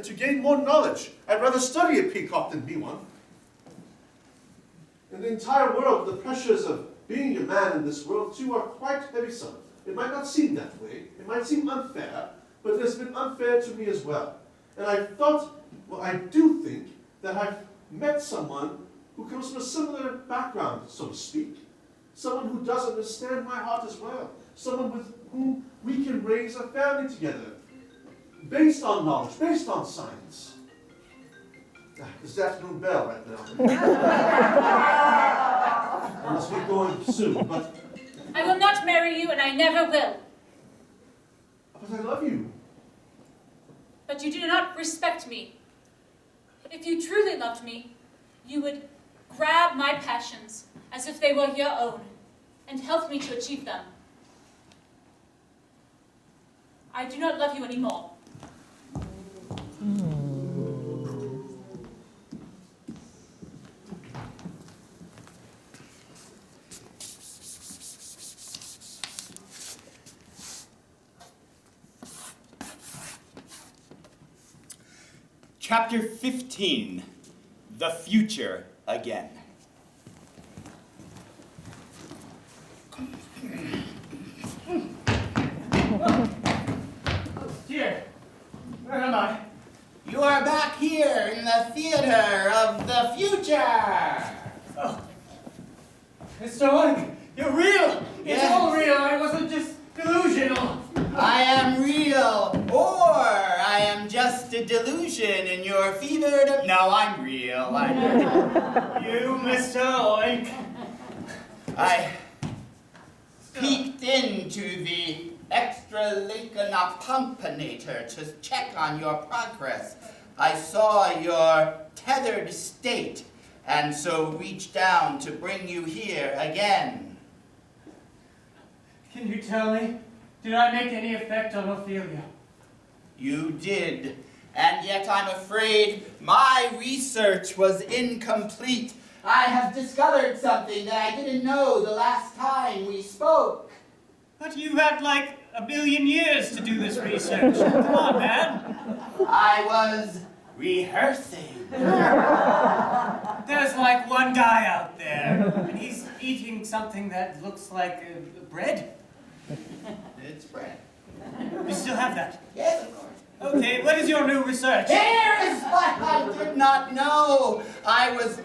to gain more knowledge. I'd rather study a peacock than be one. In the entire world, the pressures of being a man in this world, too, are quite heavysome. It might not seem that way. It might seem unfair, but it has been unfair to me as well. And I thought, well, I do think that I've met someone who comes from a similar background, so to speak. Someone who does understand my heart as well. Someone with whom we can raise a family together. Based on knowledge, based on science. It's the afternoon bell right now. I must be going soon, but... I will not marry you, and I never will. But I love you. But you do not respect me. If you truly loved me, you would grab my passions as if they were your own and help me to achieve them. I do not love you anymore. Chapter 15, The Future Again. Oh, dear. Where am I? You are back here in the theater of the future. Oh. Mr. Owen, you're real. It's Yes. all real. I wasn't just delusional. I am real, or I am just a delusion in your fevered... No, I'm real. You, Mr. Oink. I peeked into the extra-lacanopompinator to check on your progress. I saw your tethered state, and so reached down to bring you here again. Can you tell me? Did I make any effect on Ophelia? You did, and yet I'm afraid my research was incomplete. I have discovered something that I didn't know the last time we spoke. But you had like a billion years to do this research. Come on, man. I was rehearsing. There's like one guy out there, and he's eating something that looks like bread. It's bread. You still have that? Yes, of course. Okay, what is your new research? Here is what I did not know. I was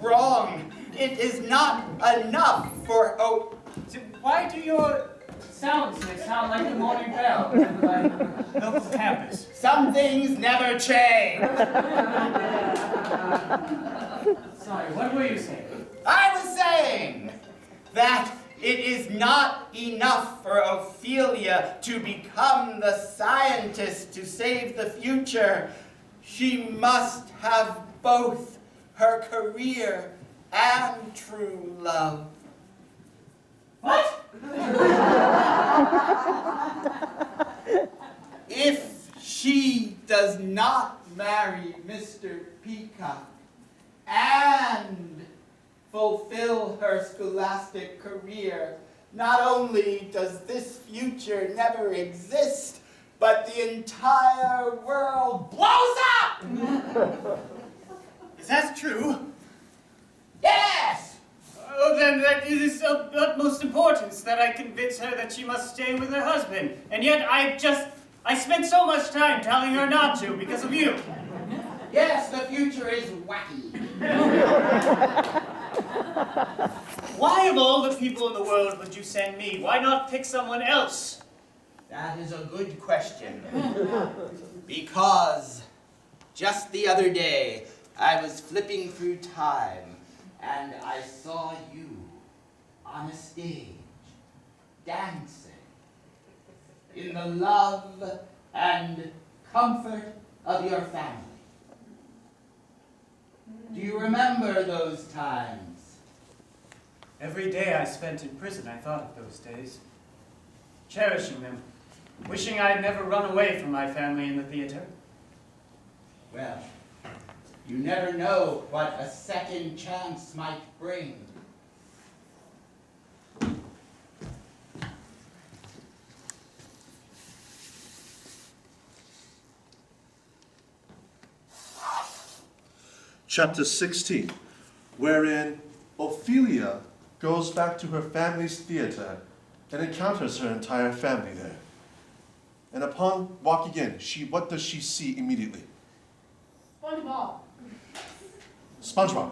wrong. It is not enough for... Oh, So why do your sounds sound like the morning bell in my local campus? some things never change. Sorry, what were you saying? I was saying that it is not enough for Ophelia to become the scientist to save the future. She must have both her career and true love. What? If she does not marry Mr. Peacock and fulfill her scholastic career, not only does this future never exist, but the entire world blows up! Is that true? Yes! Oh, then that is of utmost importance that I convince her that she must stay with her husband. And yet I spent so much time telling her not to because of you. Yes, the future is wacky. Why of all the people in the world would you send me? Why not pick someone else? That is a good question. Because just the other day, I was flipping through time, and I saw you on a stage, dancing, in the love and comfort of your family. Do you remember those times? Every day I spent in prison, I thought of those days, cherishing them, wishing I'd never run away from my family in the theater. Well, you never know what a second chance might bring. chapter 16, wherein Ophelia goes back to her family's theater and encounters her entire family there. And upon walking in, what does she see immediately? SpongeBob. SpongeBob.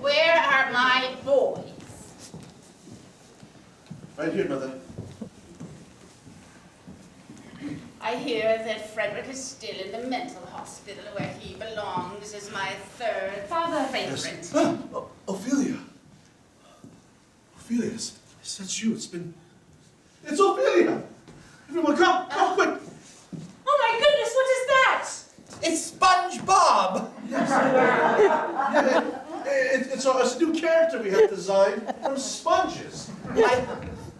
Where are my boys? Right here, Mother. I hear that Frederick is still in the mental hospital where he belongs as my third favorite. Yes. Ophelia. Ophelia, it's you. It's Ophelia. Everyone, come quick. Oh my goodness, what is that? It's SpongeBob! It's a new character we have designed from sponges.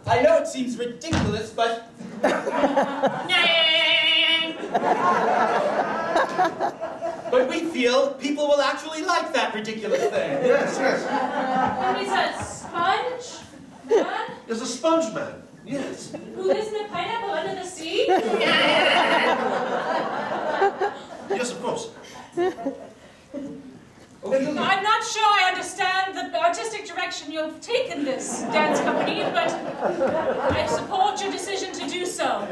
I know it seems ridiculous, but but we feel people will actually like that ridiculous thing. Yes. And he's a sponge man There's a sponge man. Yes. who lives in a pineapple under the sea? Yes, of course. I'm not sure I understand the artistic direction you've taken this dance company, but I support your decision to do so.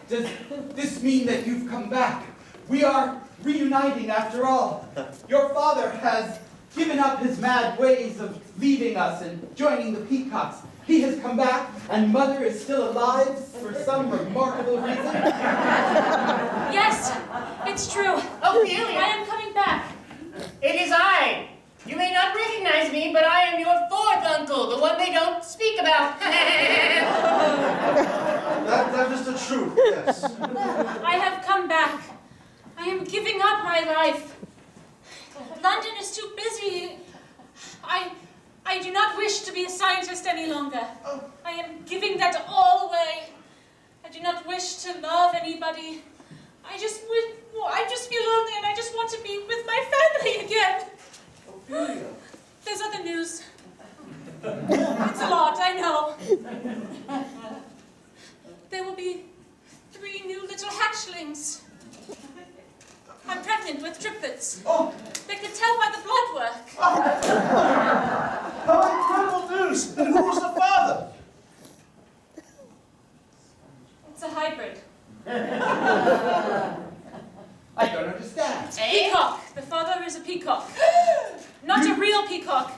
Does this mean that you've come back? We are reuniting after all. Your father has given up his mad ways of leaving us and joining the peacocks. He has come back, and Mother is still alive for some remarkable reason. Yes, it's true. Ophelia! I am coming back. It is I. You may not recognize me, but I am your fourth uncle, the one they don't speak about. That is the truth, yes. I have come back. I am giving up my life. London is too busy. I do not wish to be a scientist any longer. I am giving that all away. I do not wish to love anybody. I just feel lonely and I just want to be with my family again. Ophelia. There's other news. It's a lot, I know. There will be 3 new little hatchlings. I'm pregnant with triplets. Oh, They could tell by the blood work. how incredible news! And who was the father? It's a hybrid. I don't understand. Peacock. The father is a peacock. Not a real peacock.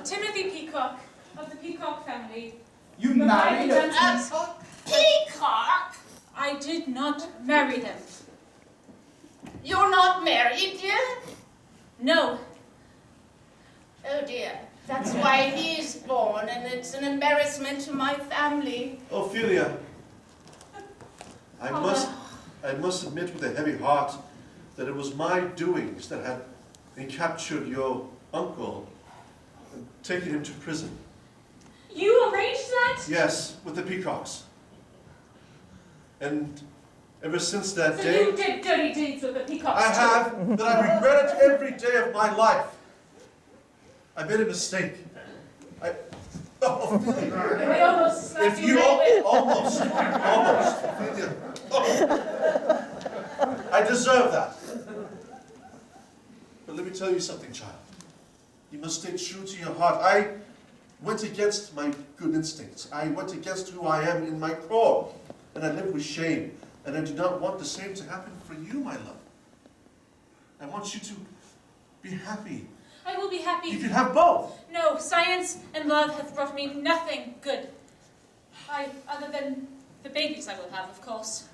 Timothy Peacock of the Peacock family. You The married a private dancers. peacock? Peacock? I did not marry them. You're not married yet? No. Oh dear. That's why he's born, and it's an embarrassment to my family. Ophelia, I must admit with a heavy heart that it was my doings that had captured your uncle and taken him to prison. You arranged that? Yes, with the peacocks. And ever since that So day, you did dirty deeds with the peacocks I too. have, that I regret it every day of my life. I made a mistake. Ophelia. I almost slapped If you you right with. almost, Ophelia. Oh. I deserve that. But let me tell you something, child. You must stay true to your heart. I went against my good instincts. I went against who I am in my core. And I live with shame. And I do not want the same to happen for you, my love. I want you to be happy. I will be happy. You can have both. No, science and love have brought me nothing good. Other than the babies I will have, of course.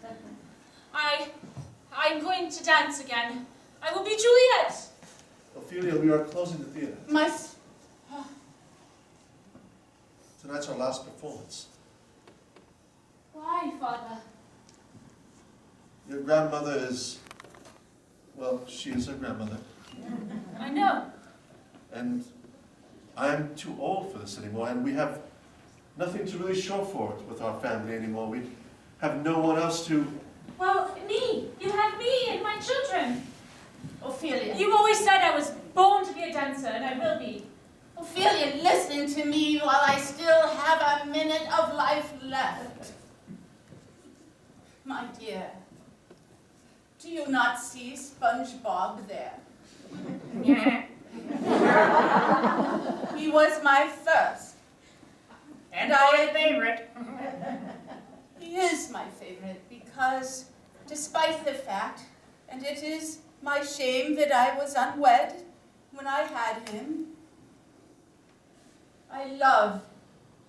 I'm going to dance again. I will be Juliet. Ophelia, we are closing the theater. Tonight's our last performance. Why, Father? Your grandmother is, well, she is a grandmother. I know. And I'm too old for this anymore, and we have nothing to really show for it with our family anymore. We have no one else to... Well, me. You have me and my children. Ophelia. You always said I was to be a dancer, and I will be. Ophelia, listen to me while I still have a minute. minute of life left. My dear, do you not see SpongeBob there? He was my first. And our favorite. He is my favorite because, despite the fact, and it is my shame that I was unwed when I had him, I love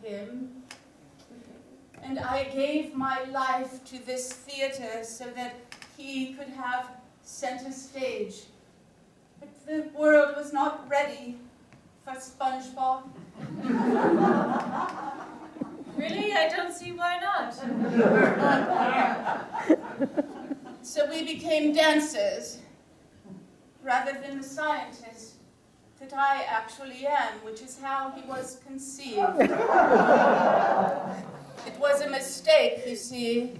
him. And I gave my life to this theater so that he could have center stage. But the world was not ready for SpongeBob. Really? I don't see why not. So we became dancers, rather than the scientists that I actually am, which is how he was conceived. It was a mistake, you see,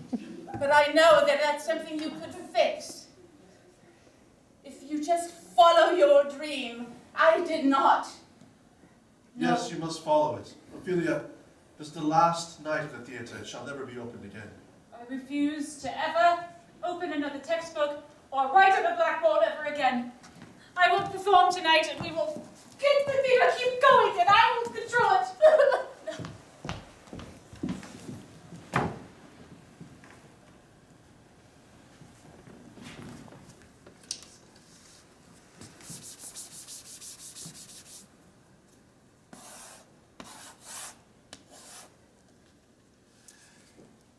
but I know that that's something you could fix. If you just follow your dream. I did not. No. Yes, you must follow it. Ophelia, this is the last night at the theatre. It shall never be opened again. I refuse to ever open another textbook or write on a blackboard ever again. I will perform tonight and we will get the theatre keep going and I will control it.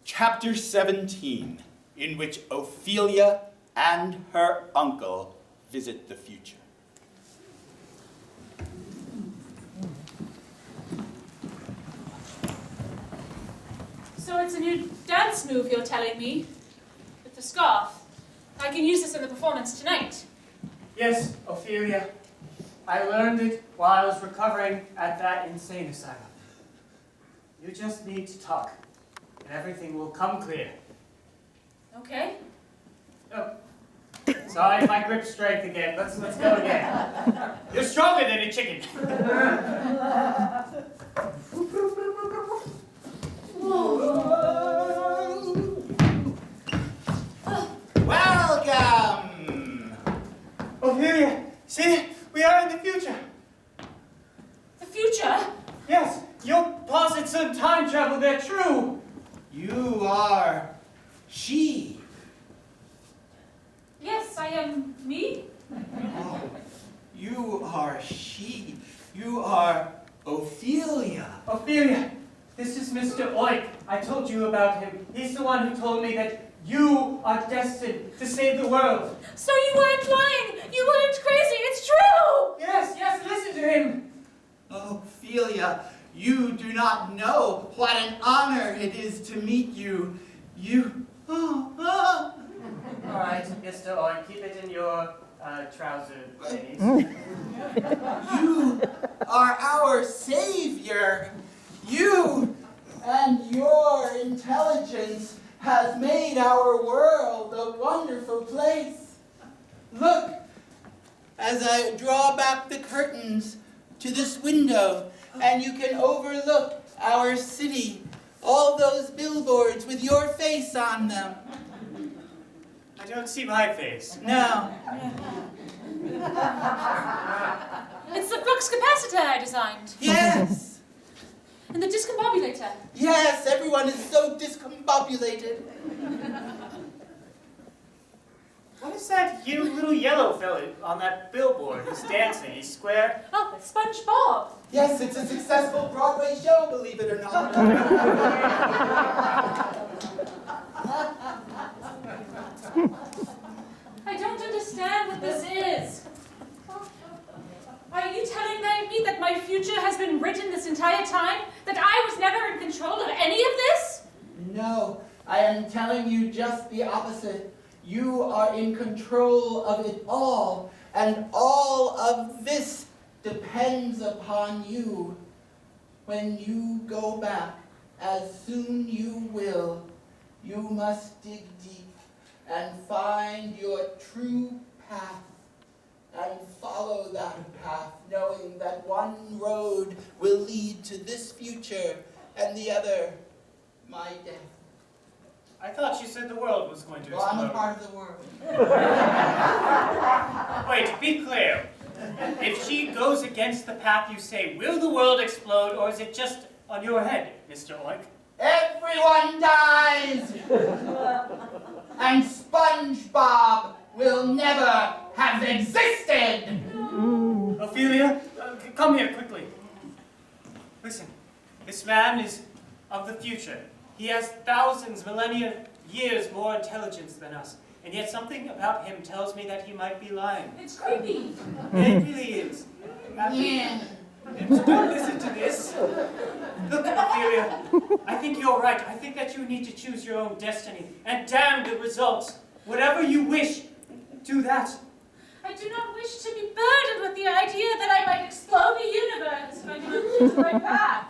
Chapter 17, in which Ophelia and her uncle visit the future. So it's a new dance move you're telling me? With the scarf. I can use this in the performance tonight. Yes, Ophelia. I learned it while I was recovering at that insane asylum. You just need to talk, and everything will come clear. Okay. Oh. Sorry if I grip strength again. Let's go again. You're stronger than a chicken. Welcome! Ophelia, see? We are in the future. The future? Yes, your posits of time travel, they're true. You are she. Yes, I am me. Oh, you are she. You are Ophelia. Ophelia, this is Mr. Oik. I told you about him. He's the one who told me that you are destined to save the world. So you weren't lying. You weren't crazy. It's true. Yes, listen to him. Ophelia, you do not know what an honor it is to meet you. All right, Mr. Oik, keep it in your trouser panties. You are our savior. You and your intelligence has made our world a wonderful place. Look, as I draw back the curtains to this window, and you can overlook our city, all those billboards with your face on them. I don't see my face. No. It's the flux capacitor I designed. Yes. And the discombobulator. Yes, everyone is so discombobulated. What is that little yellow fella on that billboard who's dancing? He's square. Oh, it's SpongeBob. Yes, it's a successful Broadway show, believe it or not. I don't understand what this is. Are you telling me that my future has been written this entire time? That I was never in control of any of this? No, I am telling you just the opposite. You are in control of it all, and all of this depends upon you. When you go back, as soon you will, you must dig deep and find your true path, and follow that path, knowing that one road will lead to this future, and the other, my death. I thought you said the world was going to Well, I'm explode. a part of the world. Wait, be clear. If she goes against the path you say, will the world explode, or is it just on your head, Mr. Oink? Everyone dies! And SpongeBob will never have existed! Ophelia, come here quickly. Listen, this man is of the future. He has thousands, millennia, years more intelligence than us. And yet something about him tells me that he might be lying. It's creepy. Yeah, it really is. Don't listen to this. Look, Ophelia, I think you're right. I think that you need to choose your own destiny. And damn the results. Whatever you wish, do that. I do not wish to be burdened with the idea that I might explode the universe if I do not choose the right path.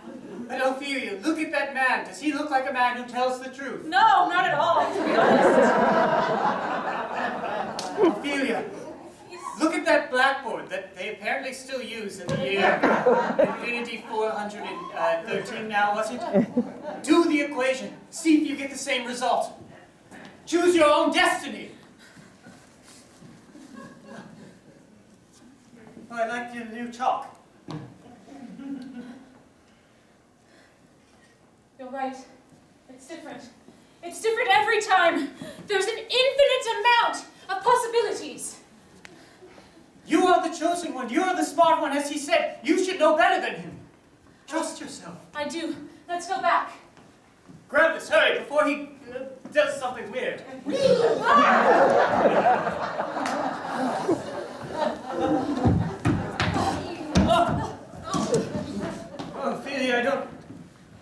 But Ophelia, look at that man. Does he look like a man who tells the truth? No, not at all, to be honest. Ophelia, look at that blackboard that they apparently still use in the year Infinity 413 now, was it? Do the equation. See if you get the same result. Choose your own destiny. Oh, I like your new chalk. You're right. It's different. It's different every time. There's an infinite amount of possibilities. You are the chosen one. You are the smart one, as he said. You should know better than him. Trust yourself. I do. Let's go back. Grab this, hurry, before he does something weird. Oh, Ophelia, I don't...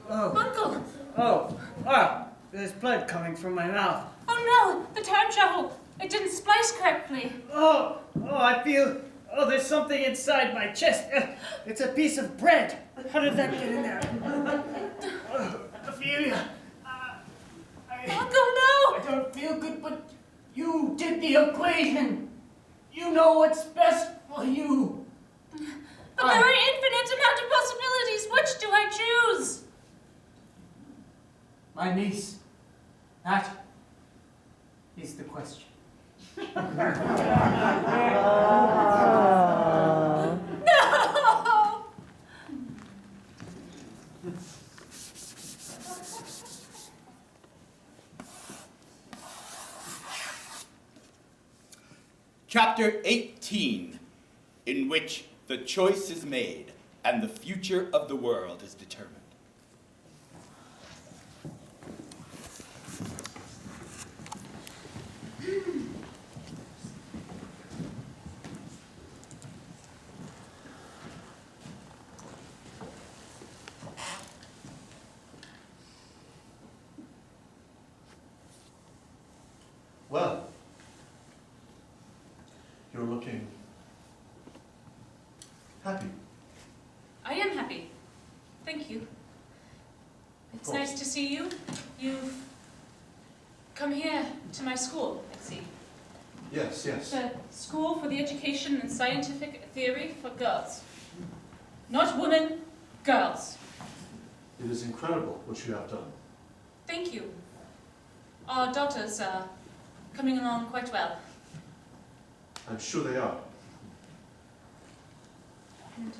Oh. Uncle! There's blood coming from my mouth. Oh no! The time travel! It didn't splice correctly. I feel... Oh, there's something inside my chest. It's a piece of bread. How did that get in there? Ophelia, Uncle, no! I don't feel good, but you did the equation. You know what's best for you. But there are an infinite amount of possibilities. Which do I choose? My niece, that is the question. No! Chapter 18, in which the choice is made and the future of the world is determined. Well, you're looking happy. I am happy. Thank you. It's course. nice to see you. You've come here to my school, I see. Yes, yes. The School for the Education and Scientific Theory for Girls. Not women, girls. It is incredible what you have done. Thank you. Our daughters are coming along quite well. I'm sure they are. And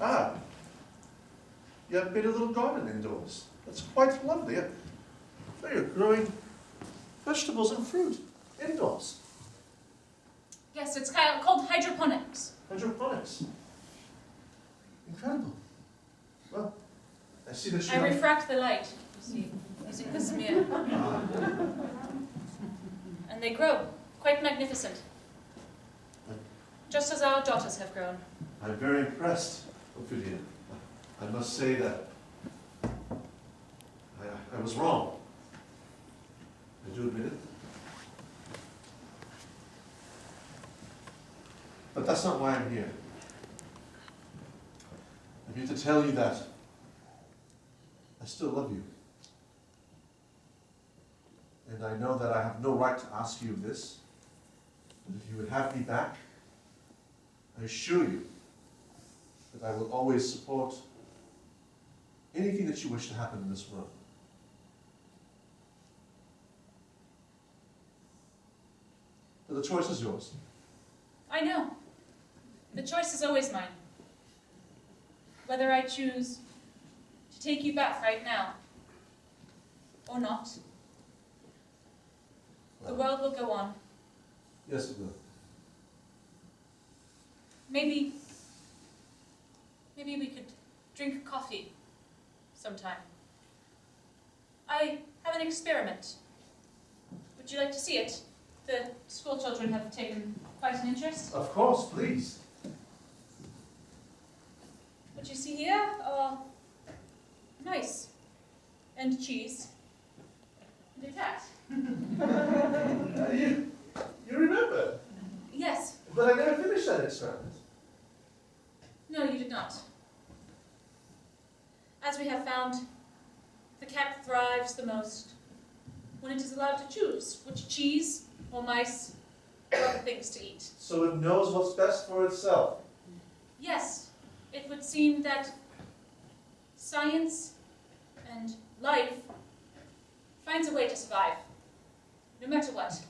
Ah, you have made a little garden indoors. That's quite lovely. So you're growing vegetables and fruit indoors. yes, it's called hydroponics. Hydroponics. Incredible. Well, I see that you I have... refract the light, you see, using this mirror. Ah, And they grow, quite magnificent. Just as our daughters have grown. I'm very impressed, Ophelia. I must say that I was wrong. I do admit it. But that's not why I'm here. I'm here to tell you that I still love you. And I know that I have no right to ask you this, but if you would have me back, I assure you that I will always support anything that you wish to happen in this world. But the choice is yours. I know. The choice is always mine. Whether I choose to take you back right now or not. The world will go on. Yes, it will. Maybe we could drink coffee sometime. I have an experiment. Would you like to see it? The school children have taken quite an interest. Of course, please. What you see here are mice and cheese and a cat. You remember? Yes. But I never finished that experiment. No, you did not. As we have found, the cat thrives the most when it is allowed to choose which cheese or mice or other things to eat. So it knows what's best for itself. Yes, it would seem that science and life finds a way to survive, no matter what.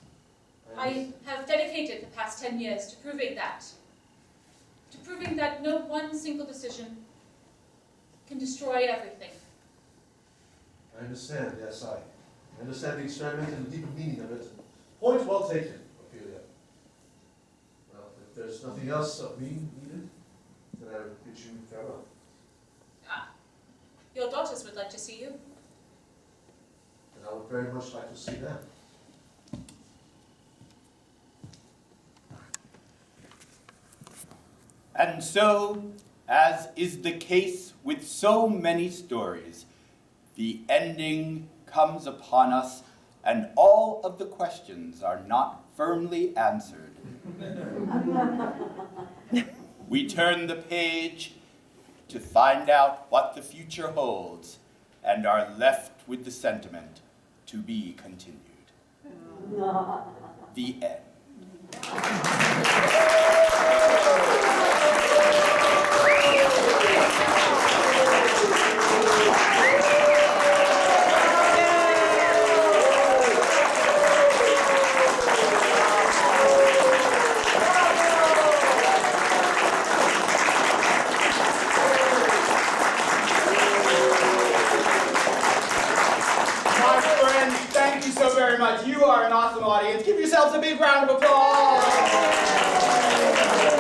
I have dedicated the past 10 years to proving that no one single decision can destroy everything. I understand, yes, I understand the experiment and the deeper meaning of it. Point well taken, Ophelia. Well, if there's nothing else of me needed, then I would bid you farewell. Your daughters would like to see you. And I would very much like to see them. And so, as is the case with so many stories, the ending comes upon us and all of the questions are not firmly answered. We turn the page to find out what the future holds and are left with the sentiment to be continued. The end. You are an awesome audience. Give yourselves a big round of applause.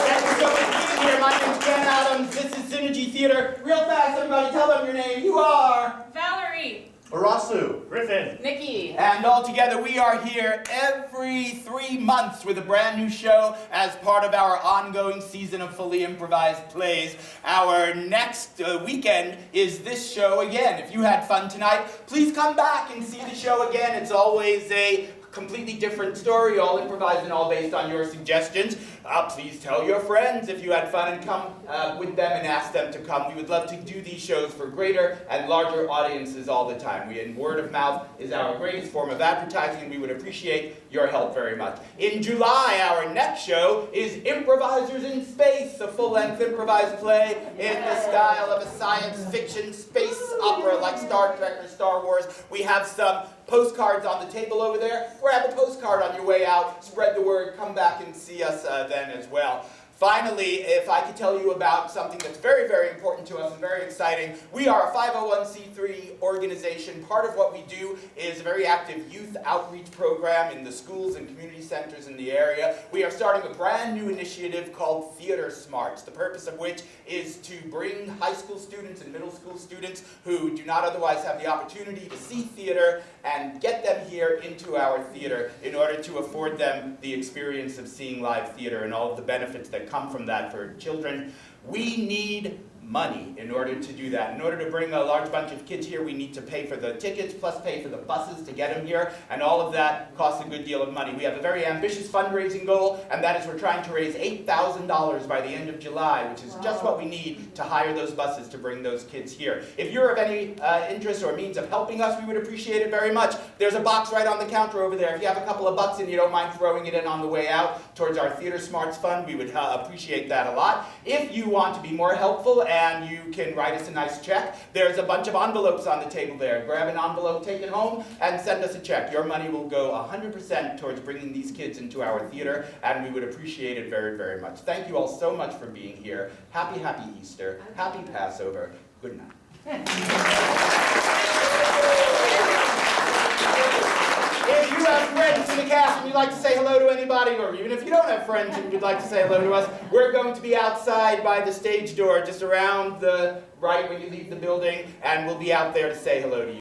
Thank you so much for being here. My name is Ben Adams. This is Synergy Theater. Real fast, everybody, tell them your name. You are Valerie. Arasu. Griffin. Nikki. And all together, we are here every 3 months with a brand new show as part of our ongoing season of fully improvised plays. Our next weekend is this show again. If you had fun tonight, please come back and see the show again. It's always a completely different story, all improvised and all based on your suggestions. Please tell your friends if you had fun and come with them and ask them to come. We would love to do these shows for greater and larger audiences all the time. And word of mouth is our greatest form of advertising, and we would appreciate your help very much. In July, our next show is Improvisers in Space, a full-length improvised play in the style of a science fiction space opera like Star Trek or Star Wars. We have some postcards on the table over there. Grab a postcard on your way out, spread the word, come back and see us then as well. Finally, if I could tell you about something that's very, very important to us and very exciting, we are a 501c3 organization. Part of what we do is a very active youth outreach program in the schools and community centers in the area. We are starting a brand new initiative called Theater Smarts, the purpose of which is to bring high school students and middle school students who do not otherwise have the opportunity to see theater and get them here into our theater in order to afford them the experience of seeing live theater and all of the benefits that come from that for children. We need money in order to do that. In order to bring a large bunch of kids here, we need to pay for the tickets, plus pay for the buses to get them here, and all of that costs a good deal of money. We have a very ambitious fundraising goal, and that is we're trying to raise $8,000 by the end of July, which is just what we need to hire those buses to bring those kids here. If you're of any interest or means of helping us, we would appreciate it very much. There's a box right on the counter over there. If you have a couple of bucks and you don't mind throwing it in on the way out towards our Theater Smarts Fund, we would appreciate that a lot. If you want to be more helpful and you can write us a nice check. There's a bunch of envelopes on the table there. Grab an envelope, take it home, and send us a check. Your money will go 100% towards bringing these kids into our theater, and we would appreciate it very, very much. Thank you all so much for being here. Happy, happy Easter. Happy Passover. Good night. If you have friends in the cast and you'd like to say hello to anybody, or even if you don't have friends and you'd like to say hello to us, we're going to be outside by the stage door, just around the right when you leave the building, and we'll be out there to say hello to you.